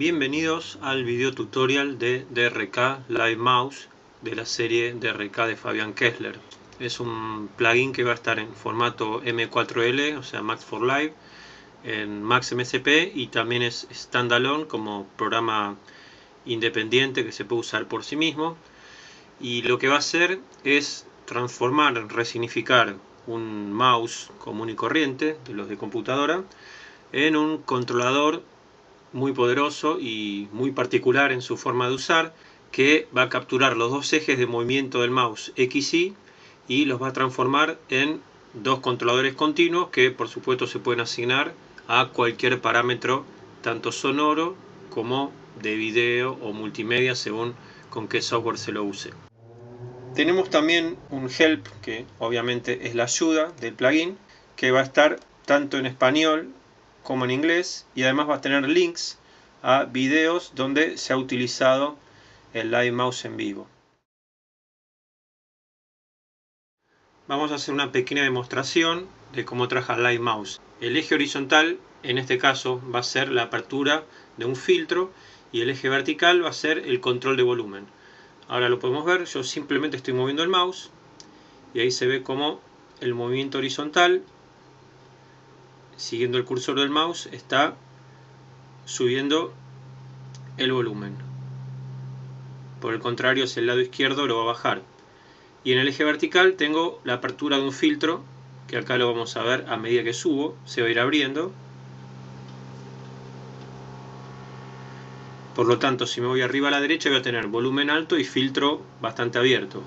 Bienvenidos al video tutorial de DRK Live Mouse de la serie DRK de Fabian Kessler. Es un plugin que va a estar en formato M4L, o sea Max for Live, en Max MSP, y también es standalone como programa independiente que se puede usar por sí mismo. Y lo que va a hacer es transformar, resignificar un mouse común y corriente de los de computadora en un controlador muy poderoso y muy particular en su forma de usar, que va a capturar los dos ejes de movimiento del mouse X y los va a transformar en dos controladores continuos que por supuesto se pueden asignar a cualquier parámetro, tanto sonoro como de video o multimedia, según con qué software se lo use. Tenemos también un help, que obviamente es la ayuda del plugin, que va a estar tanto en español como en inglés, y además va a tener links a videos donde se ha utilizado el Live Mouse en vivo. Vamos a hacer una pequeña demostración de cómo trabaja Live Mouse. El eje horizontal en este caso va a ser la apertura de un filtro y el eje vertical va a ser el control de volumen. Ahora lo podemos ver, yo simplemente estoy moviendo el mouse y ahí se ve como el movimiento horizontal, siguiendo el cursor del mouse, está subiendo el volumen. Por el contrario, hacia el lado izquierdo lo va a bajar. Y en el eje vertical tengo la apertura de un filtro, que acá lo vamos a ver a medida que subo, se va a ir abriendo. Por lo tanto, si me voy arriba a la derecha voy a tener volumen alto y filtro bastante abierto.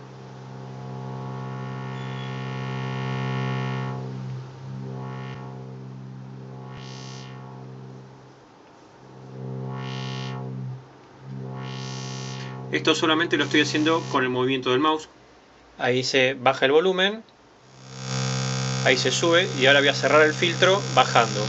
Esto solamente lo estoy haciendo con el movimiento del mouse. Ahí se baja el volumen, ahí se sube, y ahora voy a cerrar el filtro bajando.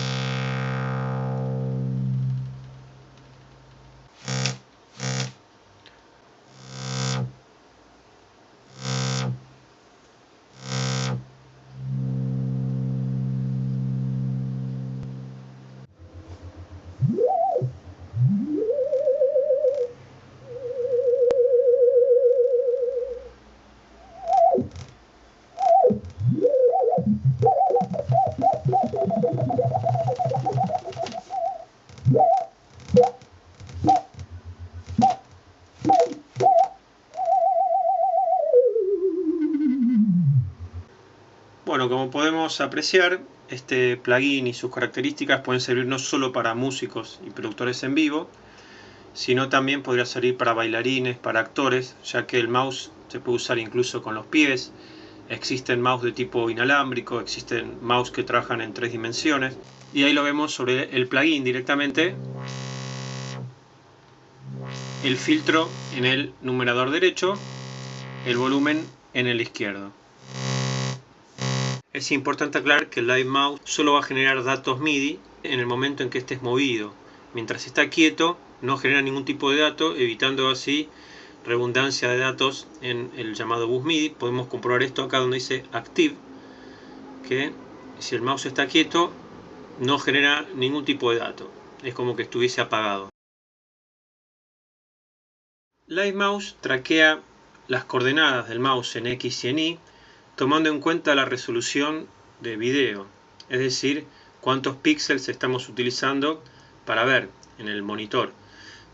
Bueno, como podemos apreciar, este plugin y sus características pueden servir no solo para músicos y productores en vivo, sino también podría servir para bailarines, para actores, ya que el mouse se puede usar incluso con los pies. Existen mouse de tipo inalámbrico, existen mouse que trabajan en 3 dimensiones, y ahí lo vemos sobre el plugin directamente, el filtro en el numerador derecho, el volumen en el izquierdo. Es importante aclarar que el Live Mouse solo va a generar datos MIDI en el momento en que estés movido. Mientras está quieto no genera ningún tipo de dato, evitando así redundancia de datos en el llamado bus MIDI. Podemos comprobar esto acá donde dice Active, que si el mouse está quieto no genera ningún tipo de dato, es como que estuviese apagado. Live Mouse traquea las coordenadas del mouse en X y en Y, tomando en cuenta la resolución de video, es decir, cuántos píxeles estamos utilizando para ver en el monitor.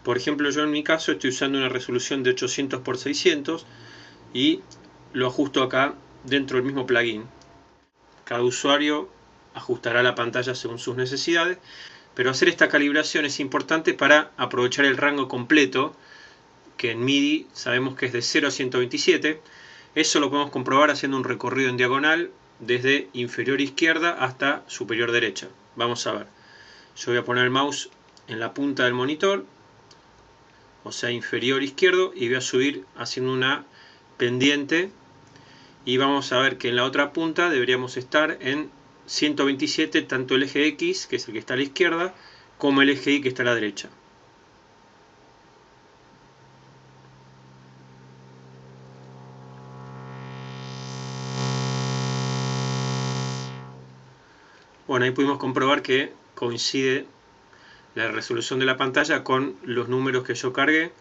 Por ejemplo, yo en mi caso estoy usando una resolución de 800 x 600 y lo ajusto acá dentro del mismo plugin. Cada usuario ajustará la pantalla según sus necesidades, pero hacer esta calibración es importante para aprovechar el rango completo, que en MIDI sabemos que es de 0 a 127. Eso lo podemos comprobar haciendo un recorrido en diagonal desde inferior izquierda hasta superior derecha. Vamos a ver. Yo voy a poner el mouse en la punta del monitor, o sea inferior izquierdo, y voy a subir haciendo una pendiente, y vamos a ver que en la otra punta deberíamos estar en 127, tanto el eje X, que es el que está a la izquierda, como el eje Y, que está a la derecha. Bueno, ahí pudimos comprobar que coincide la resolución de la pantalla con los números que yo cargué,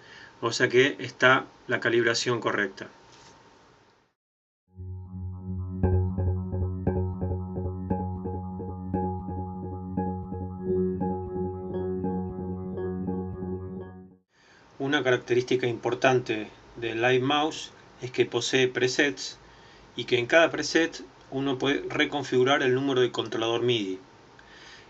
o sea que está la calibración correcta. Una característica importante del Live Mouse es que posee presets y que en cada preset uno puede reconfigurar el número de controlador MIDI.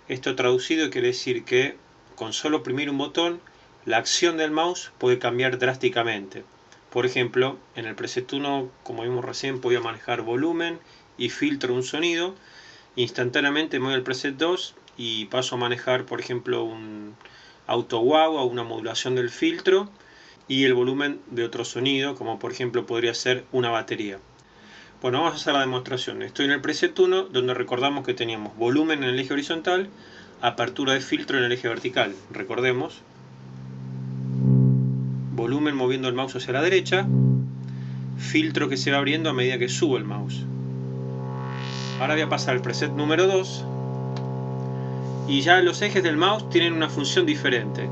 Esto traducido quiere decir que con solo oprimir un botón, la acción del mouse puede cambiar drásticamente. Por ejemplo, en el preset 1, como vimos recién, podía manejar volumen y filtro de un sonido. Instantáneamente me voy al preset 2 y paso a manejar, por ejemplo, un auto wow o una modulación del filtro y el volumen de otro sonido, como por ejemplo podría ser una batería. Bueno, vamos a hacer la demostración. Estoy en el preset 1, donde recordamos que teníamos volumen en el eje horizontal, apertura de filtro en el eje vertical. Recordemos, volumen moviendo el mouse hacia la derecha, filtro que se va abriendo a medida que subo el mouse. Ahora voy a pasar al preset número 2 y ya los ejes del mouse tienen una función diferente.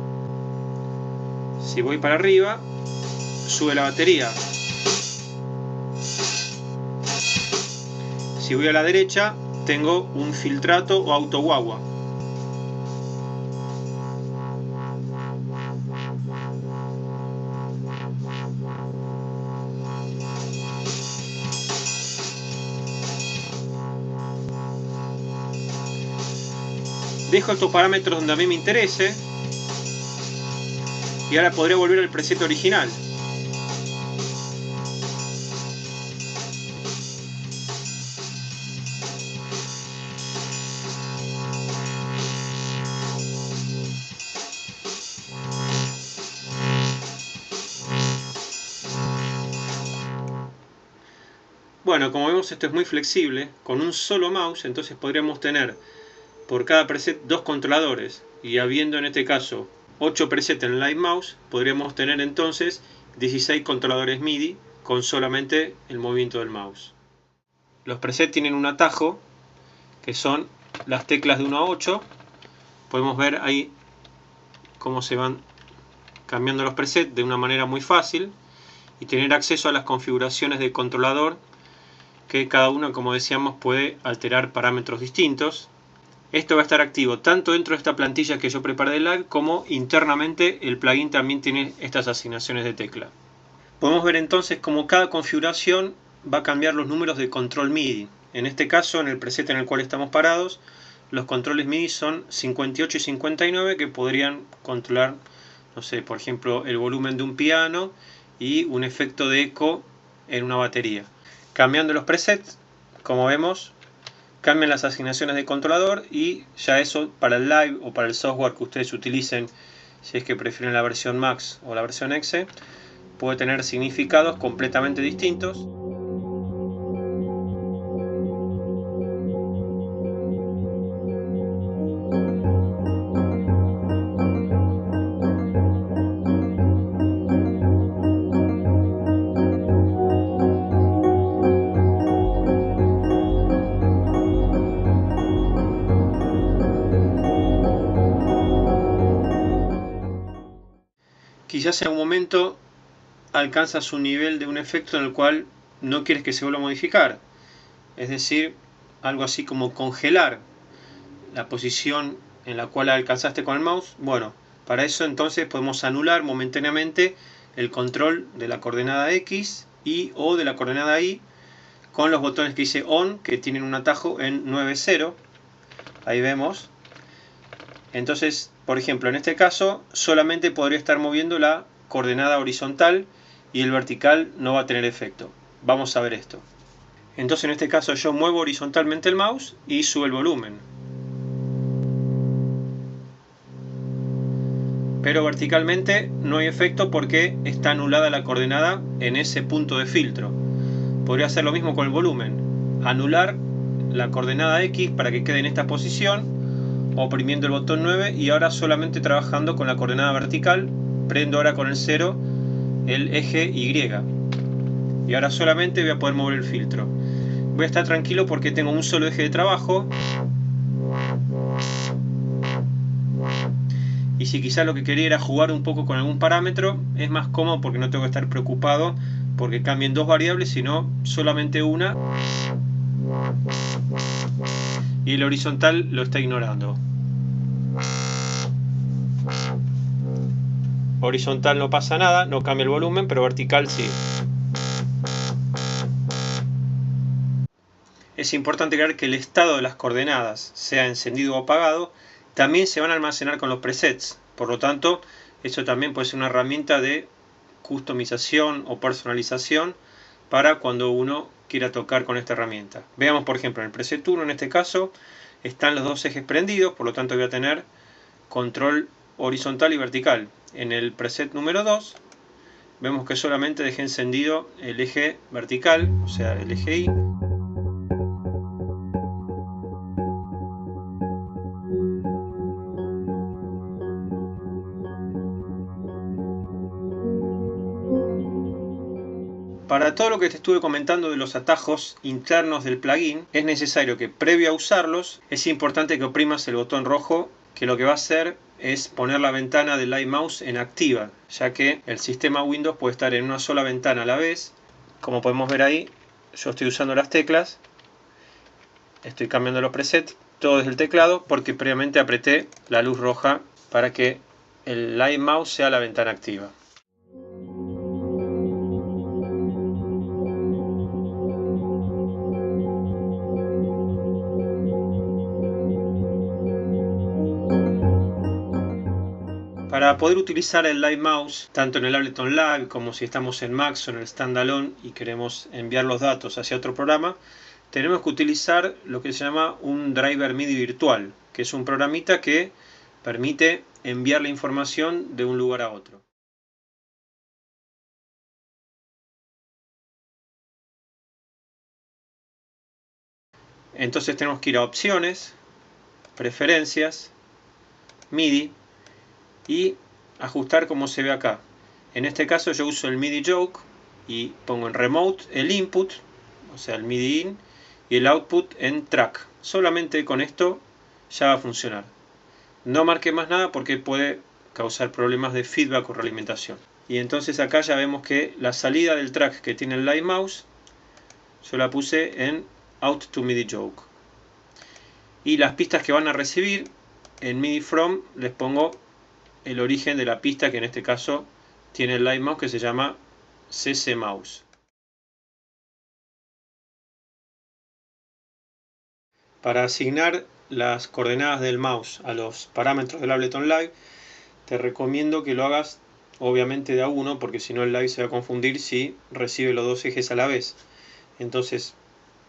Si voy para arriba, sube la batería. Si voy a la derecha, tengo un filtrato o auto guagua. Dejo estos parámetros donde a mí me interese y ahora podría volver al preset original. Bueno, como vemos, esto es muy flexible. Con un solo mouse, entonces podríamos tener por cada preset 2 controladores, y habiendo en este caso 8 presets en el Live Mouse, podríamos tener entonces 16 controladores MIDI con solamente el movimiento del mouse. Los presets tienen un atajo que son las teclas de 1 a 8. Podemos ver ahí cómo se van cambiando los presets de una manera muy fácil y tener acceso a las configuraciones de controlador, que cada uno, como decíamos, puede alterar parámetros distintos. Esto va a estar activo tanto dentro de esta plantilla que yo preparé de Live, como internamente el plugin también tiene estas asignaciones de tecla. Podemos ver entonces cómo cada configuración va a cambiar los números de control MIDI. En este caso, en el preset en el cual estamos parados, los controles MIDI son 58 y 59, que podrían controlar, no sé, por ejemplo, el volumen de un piano y un efecto de eco en una batería. Cambiando los presets, como vemos, cambian las asignaciones de controlador y ya eso para el Live o para el software que ustedes utilicen, si es que prefieren la versión Max o la versión Exe, puede tener significados completamente distintos. Quizás en un momento alcanzas un nivel de un efecto en el cual no quieres que se vuelva a modificar. Es decir, algo así como congelar la posición en la cual alcanzaste con el mouse. Bueno, para eso entonces podemos anular momentáneamente el control de la coordenada X y o de la coordenada Y con los botones que dice ON, que tienen un atajo en 9.0. Ahí vemos. Entonces, por ejemplo, en este caso solamente podría estar moviendo la coordenada horizontal y el vertical no va a tener efecto. Vamos a ver esto. Entonces en este caso yo muevo horizontalmente el mouse y subo el volumen. Pero verticalmente no hay efecto porque está anulada la coordenada en ese punto de filtro. Podría hacer lo mismo con el volumen. Anular la coordenada X para que quede en esta posición, oprimiendo el botón 9 y ahora solamente trabajando con la coordenada vertical. Prendo ahora con el 0 el eje Y y ahora solamente voy a poder mover el filtro. Voy a estar tranquilo porque tengo un solo eje de trabajo y si quizás lo que quería era jugar un poco con algún parámetro, es más cómodo porque no tengo que estar preocupado porque cambien dos variables, sino solamente una, y el horizontal lo está ignorando. Horizontal no pasa nada, no cambia el volumen, pero vertical sí. Es importante aclarar que el estado de las coordenadas, sea encendido o apagado, también se van a almacenar con los presets. Por lo tanto, eso también puede ser una herramienta de customización o personalización para cuando uno quiera tocar con esta herramienta. Veamos, por ejemplo, en el preset 1, en este caso, están los dos ejes prendidos, por lo tanto voy a tener control horizontal y vertical. En el preset número 2, vemos que solamente dejé encendido el eje vertical, o sea, el eje Y. Para todo lo que te estuve comentando de los atajos internos del plugin, es necesario que previo a usarlos, es importante que oprimas el botón rojo, que lo que va a hacer es poner la ventana del Live Mouse en activa, ya que el sistema Windows puede estar en una sola ventana a la vez. Como podemos ver ahí, yo estoy usando las teclas, estoy cambiando los presets, todo desde el teclado, porque previamente apreté la luz roja para que el Live Mouse sea la ventana activa. Para poder utilizar el Live Mouse, tanto en el Ableton Live como si estamos en Max o en el Standalone y queremos enviar los datos hacia otro programa, tenemos que utilizar lo que se llama un driver MIDI virtual, que es un programita que permite enviar la información de un lugar a otro. Entonces tenemos que ir a opciones, preferencias, MIDI y ajustar como se ve acá. En este caso yo uso el MIDI Yoke y pongo en Remote el input, o sea el MIDI in, y el output en track. Solamente con esto ya va a funcionar. No marque más nada porque puede causar problemas de feedback o realimentación. Y entonces acá ya vemos que la salida del track que tiene el Live Mouse yo la puse en Out to MIDI Yoke. Y las pistas que van a recibir en MIDI From les pongo el origen de la pista que en este caso tiene el Live Mouse, que se llama CC Mouse. Para asignar las coordenadas del mouse a los parámetros del Ableton Live, te recomiendo que lo hagas obviamente de a uno, porque si no el Live se va a confundir si recibe los dos ejes a la vez. Entonces,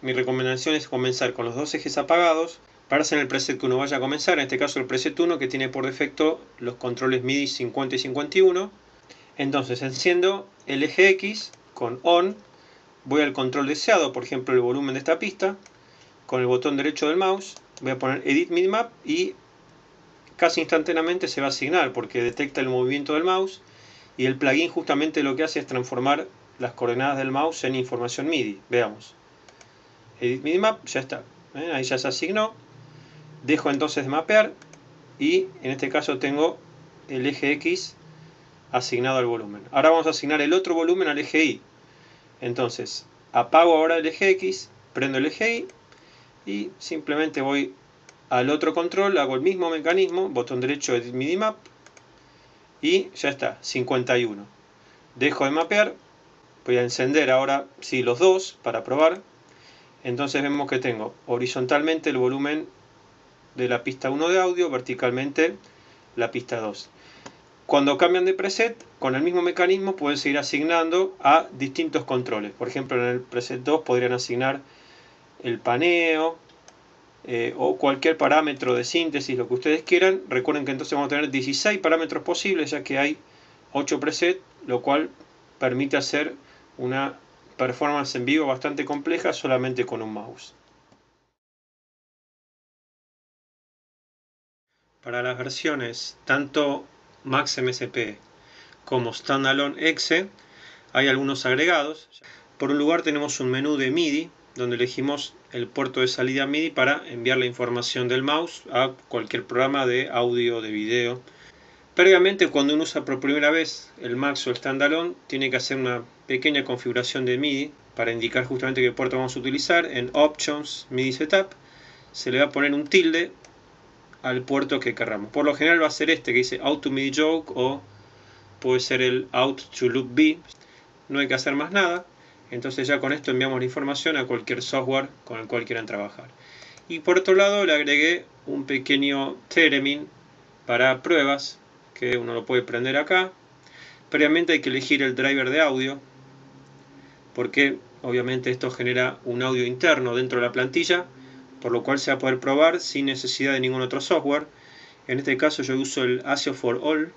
mi recomendación es comenzar con los dos ejes apagados para hacer el preset que uno vaya a comenzar, en este caso el preset 1, que tiene por defecto los controles MIDI 50 y 51. Entonces enciendo el eje X con ON, voy al control deseado, por ejemplo el volumen de esta pista, con el botón derecho del mouse, voy a poner Edit MIDI y casi instantáneamente se va a asignar porque detecta el movimiento del mouse y el plugin justamente lo que hace es transformar las coordenadas del mouse en información MIDI. Veamos. Edit MIDI Map, ya está. Ahí ya se asignó. Dejo entonces de mapear y en este caso tengo el eje X asignado al volumen. Ahora vamos a asignar el otro volumen al eje Y. Entonces apago ahora el eje X, prendo el eje Y y simplemente voy al otro control, hago el mismo mecanismo, botón derecho Edit MIDI Map y ya está, 51. Dejo de mapear, voy a encender ahora sí los dos para probar. Entonces vemos que tengo horizontalmente el volumen de la pista 1 de audio, verticalmente la pista 2. Cuando cambian de preset, con el mismo mecanismo pueden seguir asignando a distintos controles. Por ejemplo, en el preset 2 podrían asignar el paneo o cualquier parámetro de síntesis, lo que ustedes quieran. Recuerden que entonces vamos a tener 16 parámetros posibles, ya que hay 8 presets, lo cual permite hacer una performance en vivo bastante compleja solamente con un mouse. Para las versiones tanto Max MSP como Standalone Exe hay algunos agregados. Por un lugar tenemos un menú de MIDI donde elegimos el puerto de salida MIDI para enviar la información del mouse a cualquier programa de audio o de video. Previamente, cuando uno usa por primera vez el Max o el Standalone, tiene que hacer una pequeña configuración de MIDI para indicar justamente qué puerto vamos a utilizar. En Options, MIDI Setup, se le va a poner un tilde al puerto que querramos. Por lo general va a ser este que dice Auto MIDI Joke, o puede ser el Out to Loop B. No hay que hacer más nada. Entonces ya con esto enviamos la información a cualquier software con el cual quieran trabajar. Y por otro lado le agregué un pequeño theremin para pruebas, que uno lo puede prender acá. Previamente hay que elegir el driver de audio, porque obviamente esto genera un audio interno dentro de la plantilla, por lo cual se va a poder probar sin necesidad de ningún otro software. En este caso yo uso el ASIO for All.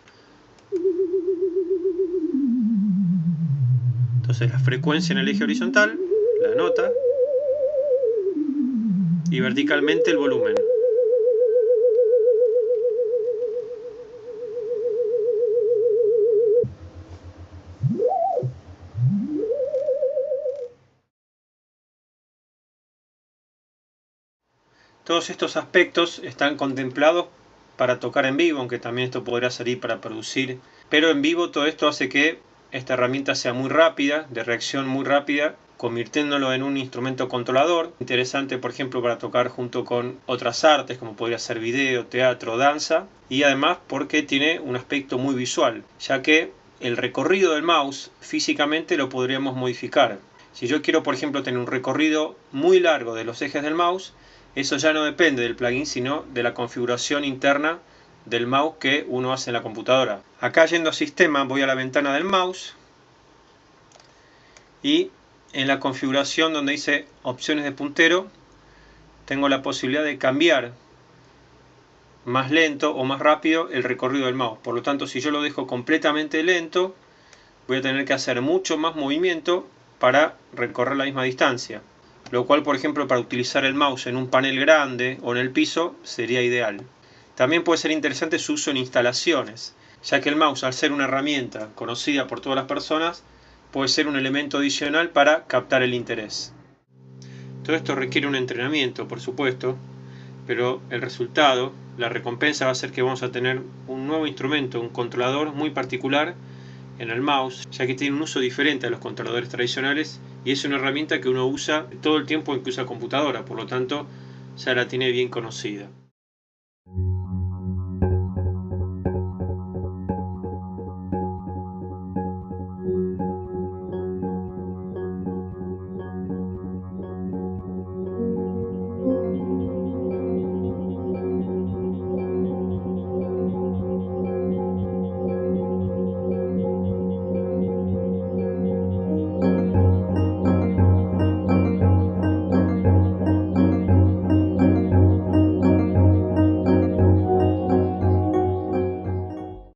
Entonces la frecuencia en el eje horizontal, la nota, y verticalmente el volumen. Todos estos aspectos están contemplados para tocar en vivo, aunque también esto podría servir para producir. Pero en vivo todo esto hace que esta herramienta sea muy rápida, de reacción muy rápida, convirtiéndolo en un instrumento controlador. Interesante, por ejemplo, para tocar junto con otras artes, como podría ser video, teatro, danza. Y además porque tiene un aspecto muy visual, ya que el recorrido del mouse físicamente lo podríamos modificar. Si yo quiero, por ejemplo, tener un recorrido muy largo de los ejes del mouse, eso ya no depende del plugin, sino de la configuración interna del mouse que uno hace en la computadora. Acá, yendo a sistema, voy a la ventana del mouse y en la configuración donde dice opciones de puntero tengo la posibilidad de cambiar más lento o más rápido el recorrido del mouse. Por lo tanto, si yo lo dejo completamente lento, voy a tener que hacer mucho más movimiento para recorrer la misma distancia, lo cual, por ejemplo, para utilizar el mouse en un panel grande o en el piso sería ideal. También puede ser interesante su uso en instalaciones, ya que el mouse, al ser una herramienta conocida por todas las personas, puede ser un elemento adicional para captar el interés. Todo esto requiere un entrenamiento, por supuesto, pero el resultado, la recompensa, va a ser que vamos a tener un nuevo instrumento, un controlador muy particular en el mouse, ya que tiene un uso diferente a los controladores tradicionales y es una herramienta que uno usa todo el tiempo en que usa computadora, por lo tanto ya la tiene bien conocida.